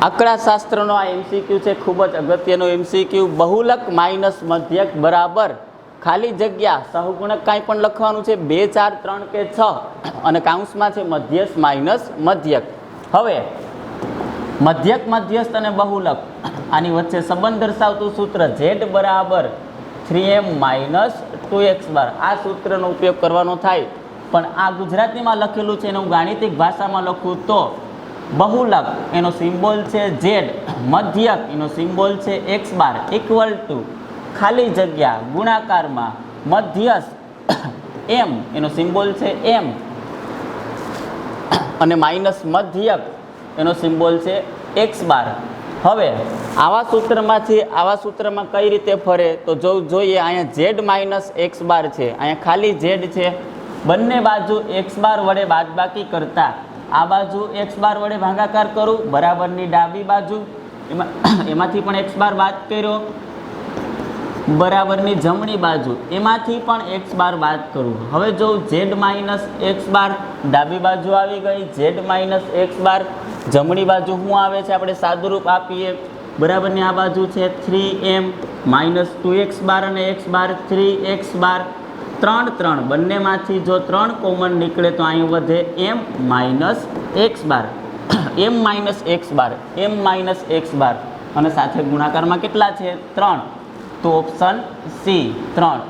આંકડાશાસ્ત્રનો આ એમસીક્યુ છે, ખૂબ જ અગત્યનો એમસીક્યુ. બહુલક માઇનસ મધ્યક બરાબર ખાલી જગ્યા સહગુણક કાંઈ પણ લખવાનું છે 2, 4, 3 કે 6 અને કાઉન્સમાં છે મધ્યસ્થ માઇનસ મધ્યક. હવે મધ્યક, મધ્યસ્થ અને બહુલક આની વચ્ચે સંબંધ દર્શાવતું સૂત્ર z બરાબર 3m માઇનસ 2x બાર, આ સૂત્રનો ઉપયોગ કરવાનો થાય. પણ આ ગુજરાતીમાં લખેલું છે એને હું ગાણિતિક ભાષામાં લખું તો બહુલક એનો સિમ્બોલ છે z, મધ્યક એનો સિમ્બોલ છે x બાર ઇક્વલ ટુ ખાલી જગ્યા ગુણાકારમાં મધ્યસ્થ m એનો સિમ્બોલ છે m અને માઇનસ મધ્યક એનો સિમ્બોલ છે x બાર. હવે આવા સૂત્રમાં કઈ રીતે ફરે તો જોઈએ. અહીંયા z માઇનસ x બાર છે, અહીંયા ખાલી z છે. બંને બાજુ x બાર વડે બાદબાકી કરતા આ બાજુ x બાર વડે ભાગાકાર કરું, બરાબરની ડાબી બાજુ એમાંથી પણ x બાર બાદ કર્યો, બરાબરની જમણી બાજુ એમાંથી પણ x બાર બાદ કરું. હવે જો z માઇનસ x બાર ડાબી બાજુ આવી ગઈ, z માઇનસ x બાર જમણી બાજુ શું આવે છે આપણે સાદુરૂપ આપીએ. બરાબરની આ બાજુ છે 3m માઇનસ 2x બાર અને x બાર 3x બાર 3, 3 બંનેમાંથી જો 3 કોમન નીકળે તો અહીં વધે m માઇનસ x બાર, m માઇનસ x બાર, m માઇનસ x બાર અને સાથે ગુણાકારમાં કેટલા છે 3, તો ઓપ્શન સી 3.